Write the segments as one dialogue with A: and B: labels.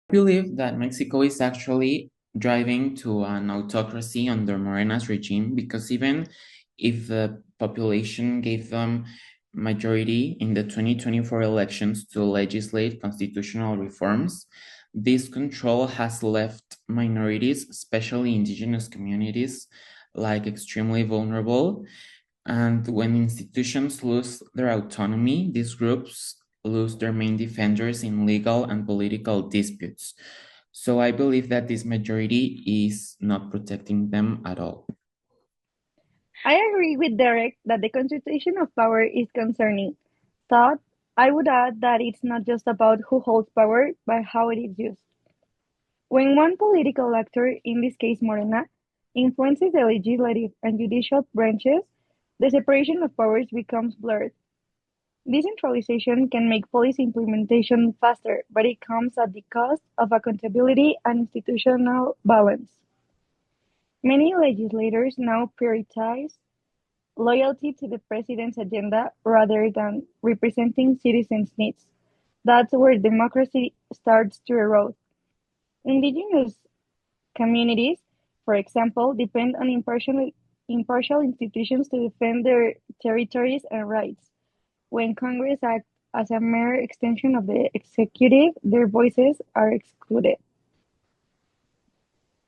A: Believe that Mexico is actually driving to an autocracy under Morena's regime because even if the population gave them majority in the 2024 elections to legislate constitutional reforms, this control has left minorities, especially indigenous communities, like extremely vulnerable. And when institutions lose their autonomy, these groups lose their main defenders in legal and political disputes. So I believe that this majority is not protecting them at all.
B: I agree with Derek that the concentration of power is concerning. Thought, I would add that it's not just about who holds power, but how it is used. When one political actor, in this case Morena, influences the legislative and judicial branches, the separation of powers becomes blurred. Decentralization can make policy implementation faster, but it comes at the cost of accountability and institutional balance. Many legislators now prioritize loyalty to the president's agenda rather than representing citizens' needs. That's where democracy starts to erode. Indigenous communities, for example, depend on impartial institutions to defend their territories and rights. When Congress acts as a mere extension of the executive, their voices are excluded.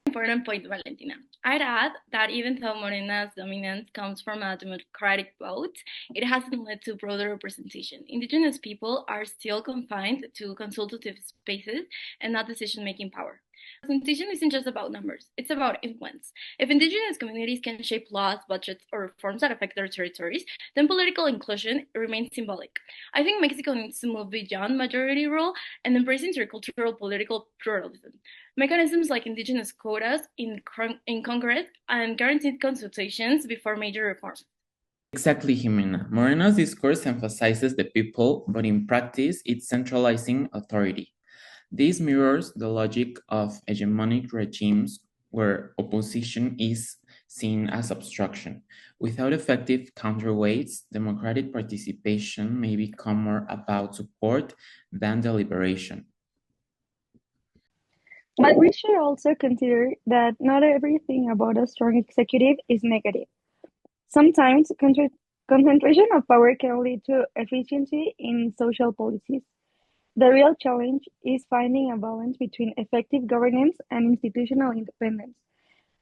C: Important point, Valentina. I'd add that even though Morena's dominance comes from a democratic vote, it hasn't led to broader representation. Indigenous people are still confined to consultative spaces and not decision-making power. Representation isn't just about numbers, it's about influence. If indigenous communities can shape laws, budgets, or reforms that affect their territories, then political inclusion remains symbolic. I think Mexico needs to move beyond majority rule and embrace intercultural political pluralism. Mechanisms like indigenous quotas in Congress and guaranteed consultations before major reforms.
A: Exactly, Jimena. Morena's discourse emphasizes the people, but in practice, it's centralizing authority. This mirrors the logic of hegemonic regimes where opposition is seen as obstruction. Without effective counterweights, democratic participation may become more about support than deliberation.
B: But we should also consider that not everything about a strong executive is negative. Sometimes concentration of power can lead to efficiency in social policies. The real challenge is finding a balance between effective governance and institutional independence.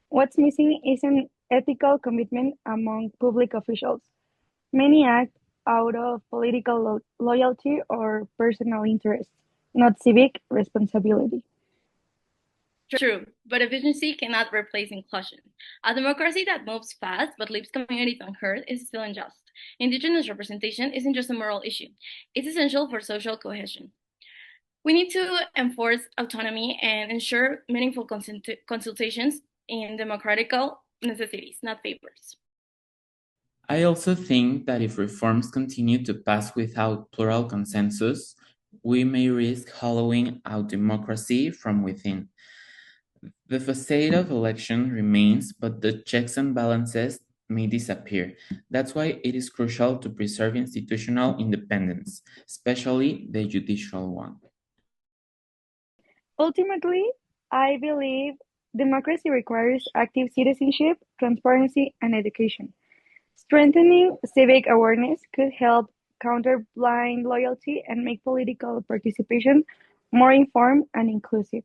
B: What's missing is an ethical commitment among public officials. Many act out of political loyalty or personal interest, not civic responsibility.
C: True, but efficiency cannot replace inclusion. A democracy that moves fast but leaves communities unheard is still unjust. Indigenous representation isn't just a moral issue, it's essential for social cohesion. We need to enforce autonomy and ensure meaningful consultations in democratical necessities, not favors.
A: I also think that if reforms continue to pass without plural consensus, we may risk hollowing out democracy from within. The facade of election remains, but the checks and balances may disappear. That's why it is crucial to preserve institutional independence, especially the judicial one.
B: Ultimately, I believe democracy requires active citizenship, transparency, and education. Strengthening civic awareness could help counter blind loyalty and make political participation more informed and inclusive.